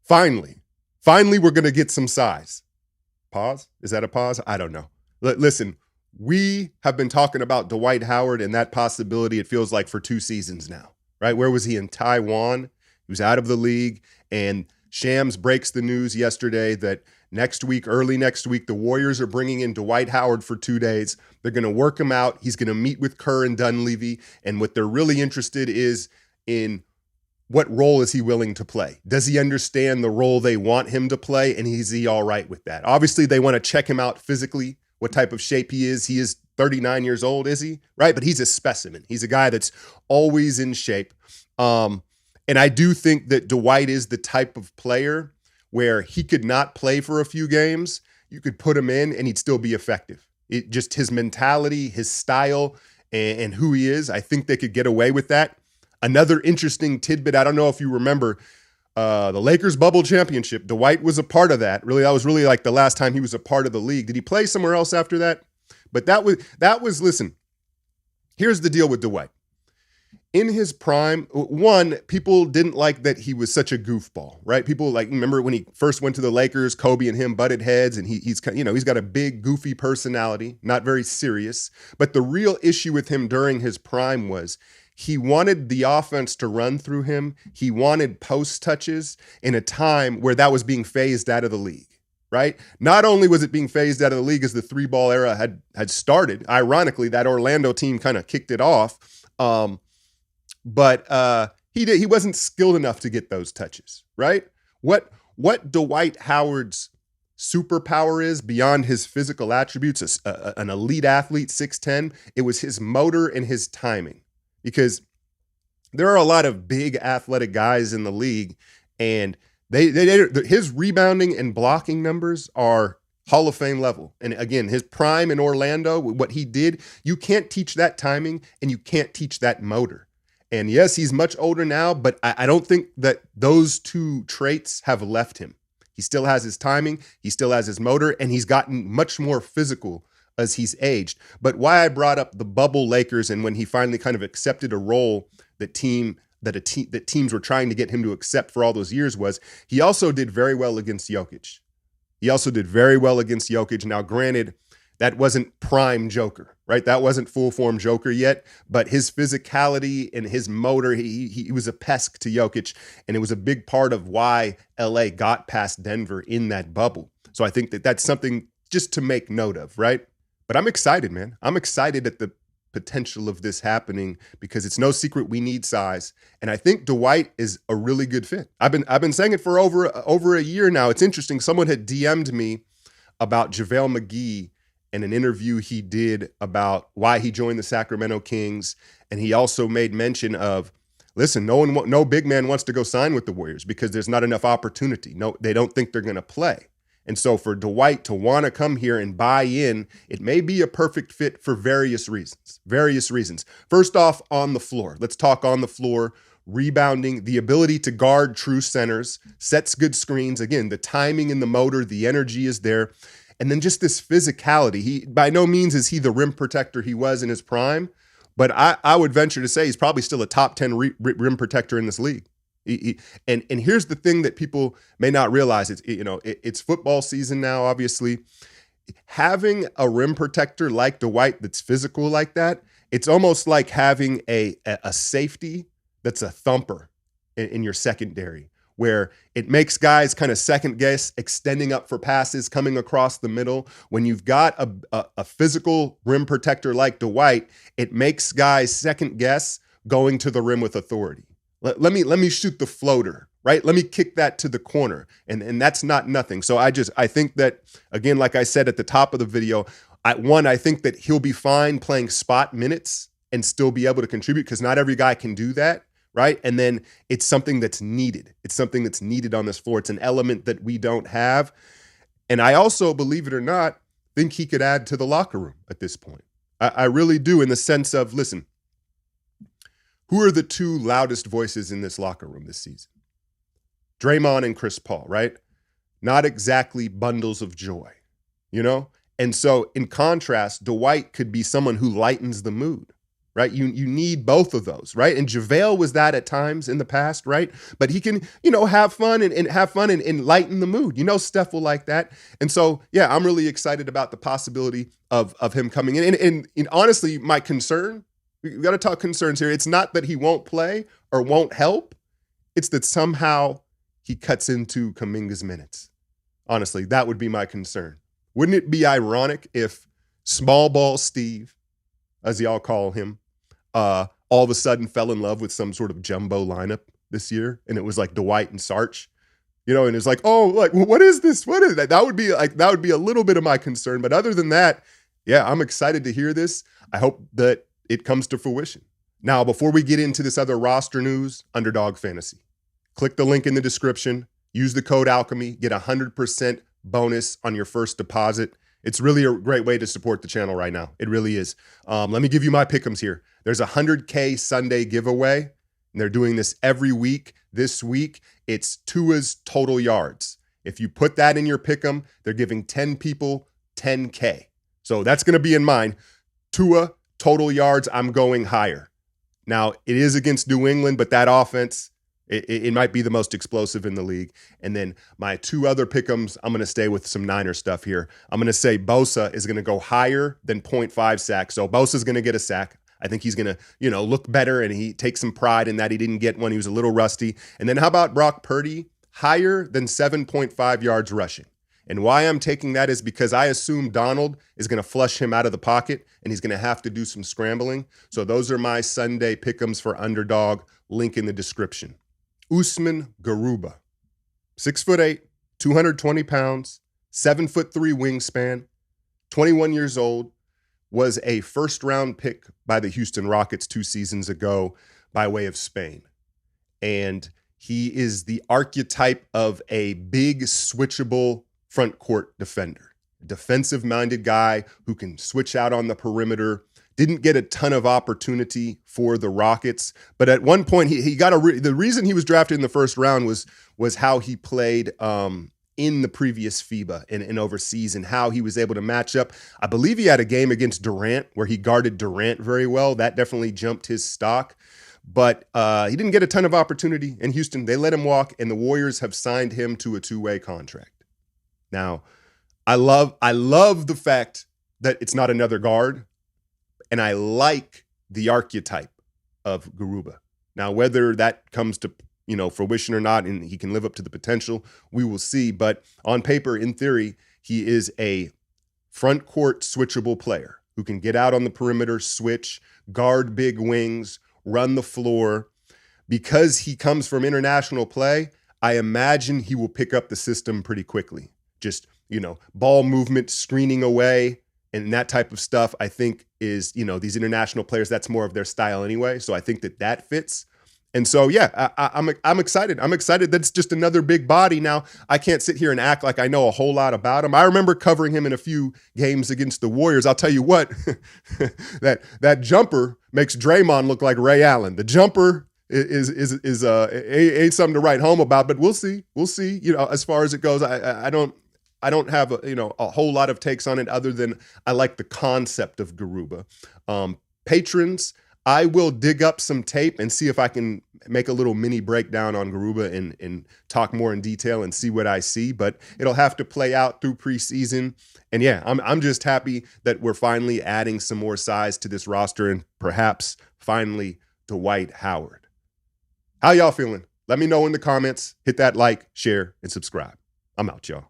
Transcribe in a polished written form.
Finally, we're going to get some size. Pause? Is that a pause? I don't know. Listen, we have been talking about Dwight Howard and that possibility, it feels like, for 2 seasons now, right? Where was he? In Taiwan? He was out of the league. And Shams breaks the news yesterday that early next week, the Warriors are bringing in Dwight Howard for 2 days. They're going to work him out. He's going to meet with Kerr and Dunleavy. And what they're really interested is in what role is he willing to play? Does he understand the role they want him to play? And is he all right with that? Obviously, they want to check him out physically, what type of shape he is. He is 39 years old, is he? Right? But he's a specimen. He's a guy that's always in shape. And I do think that Dwight is the type of player where he could not play for a few games. You could put him in and he'd still be effective. It just his mentality, his style, and who he is, I think they could get away with that. Another interesting tidbit, I don't know if you remember the Lakers bubble championship. Dwight was a part of that. Really, that was really like the last time he was a part of the league. Did he play somewhere else after that? But that was listen, here's the deal with Dwight. In his prime, one, people didn't like that he was such a goofball, right? People remember when he first went to the Lakers, Kobe and him butted heads, and he's got a big goofy personality, not very serious. But the real issue with him during his prime was he wanted the offense to run through him. He wanted post touches in a time where that was being phased out of the league, right? Not only was it being phased out of the league as the 3-ball era had started, ironically, that Orlando team kind of kicked it off, but he wasn't skilled enough to get those touches, right? What Dwight Howard's superpower is beyond his physical attributes, an elite athlete, 6'10", it was his motor and his timing. Because there are a lot of big athletic guys in the league, and his rebounding and blocking numbers are Hall of Fame level. And again, his prime in Orlando, what he did, you can't teach that timing and you can't teach that motor. And yes, he's much older now, but I don't think that those two traits have left him. He still has his timing, he still has his motor, and he's gotten much more physical as he's aged. But why I brought up the bubble Lakers and when he finally kind of accepted a role that teams were trying to get him to accept for all those years was he also did very well against Jokic. Now, granted, that wasn't prime Joker, right? That wasn't full form Joker yet, but his physicality and his motor, he was a pest to Jokic, and it was a big part of why LA got past Denver in that bubble. So I think that that's something just to make note of, right? But I'm excited, man. I'm excited at the potential of this happening because it's no secret we need size. And I think Dwight is a really good fit. I've been saying it for over a year now. It's interesting. Someone had DM'd me about JaVale McGee and an interview he did about why he joined the Sacramento Kings. And he also made mention of, listen, no big man wants to go sign with the Warriors because there's not enough opportunity. No, they don't think they're going to play. And so for Dwight to want to come here and buy in, it may be a perfect fit for various reasons. First off, on the floor. Let's talk on the floor. Rebounding, the ability to guard true centers, sets good screens. Again, the timing and the motor, the energy is there. And then just this physicality. He, by no means is he the rim protector he was in his prime, but I would venture to say he's probably still a top 10 rim protector in this league. And here's the thing that people may not realize. It's football season now, obviously. Having a rim protector like Dwight that's physical like that, it's almost like having a safety that's a thumper in your secondary, where it makes guys kind of second guess extending up for passes, coming across the middle. When you've got a physical rim protector like Dwight, it makes guys second guess going to the rim with authority. Let me shoot the floater, right? Let me kick that to the corner. And that's not nothing. So I think that, again, like I said at the top of the video, I think that he'll be fine playing spot minutes and still be able to contribute because not every guy can do that, right? And then it's something that's needed. It's something that's needed on this floor. It's an element that we don't have. And I also, believe it or not, think he could add to the locker room at this point. I really do, in the sense of, listen, who are the two loudest voices in this locker room this season? Draymond and Chris Paul, right? Not exactly bundles of joy, you know? And so in contrast, Dwight could be someone who lightens the mood, right? You need both of those, right? And JaVale was that at times in the past, right? But he can, have fun and lighten the mood. Steph will like that. And so, yeah, I'm really excited about the possibility of him coming in. And honestly, my concern, we got to talk concerns here. It's not that he won't play or won't help. It's that somehow he cuts into Kuminga's minutes. Honestly, that would be my concern. Wouldn't it be ironic if Small Ball Steve, as y'all call him, all of a sudden fell in love with some sort of jumbo lineup this year, and it was like Dwight and Sarch, and it's like, oh, like, what is this? What is that? That would be a little bit of my concern. But other than that, yeah, I'm excited to hear this. I hope that it comes to fruition. Now, before we get into this other roster news, Underdog Fantasy. Click the link in the description. Use the code Alchemy. Get 100% bonus on your first deposit. It's really a great way to support the channel right now. It really is. Let me give you my pick'ems here. There's a 100K Sunday giveaway, and they're doing this every week. This week, it's Tua's total yards. If you put that in your pick'em, they're giving 10 people 10K. So that's going to be in mind. Tua, total yards, I'm going higher. Now, it is against New England, but that offense, it might be the most explosive in the league. And then my two other pick'ems, I'm going to stay with some Niner stuff here. I'm going to say Bosa is going to go higher than 0.5 sacks. So Bosa's going to get a sack. I think he's going to, look better, and he takes some pride in that he didn't get one. He was a little rusty. And then how about Brock Purdy? Higher than 7.5 yards rushing. And why I'm taking that is because I assume Donald is going to flush him out of the pocket, and he's going to have to do some scrambling. So those are my Sunday pick'ems for Underdog. Link in the description. Usman Garuba, 6'8", 220 pounds, 7'3" wingspan, 21 years old, was a first-round pick by the Houston Rockets 2 seasons ago by way of Spain. And he is the archetype of a big, switchable front court defender, a defensive-minded guy who can switch out on the perimeter. Didn't get a ton of opportunity for the Rockets, but at one point he got the reason he was drafted in the first round was how he played in the previous FIBA and overseas, and how he was able to match up. I believe he had a game against Durant where he guarded Durant very well. That definitely jumped his stock, but he didn't get a ton of opportunity in Houston. They let him walk, and the Warriors have signed him to a 2-way contract. Now, I love the fact that it's not another guard. And I like the archetype of Garuba. Now, whether that comes to, fruition or not, and he can live up to the potential, we will see. But on paper, in theory, he is a front court switchable player who can get out on the perimeter, switch, guard big wings, run the floor. Because he comes from international play, I imagine he will pick up the system pretty quickly. Just, ball movement, screening away, and that type of stuff, I think is, these international players, that's more of their style anyway. So I think that fits. And so, yeah, I'm excited. I'm excited. That's just another big body. Now, I can't sit here and act like I know a whole lot about him. I remember covering him in a few games against the Warriors. I'll tell you what, that jumper makes Draymond look like Ray Allen. The jumper is ain't something to write home about, but we'll see. We'll see. As far as it goes, I don't have a whole lot of takes on it other than I like the concept of Garuba. Patrons, I will dig up some tape and see if I can make a little mini breakdown on Garuba and talk more in detail and see what I see. But it'll have to play out through preseason. And yeah, I'm just happy that we're finally adding some more size to this roster, and perhaps finally Dwight Howard. How y'all feeling? Let me know in the comments. Hit that like, share, and subscribe. I'm out, y'all.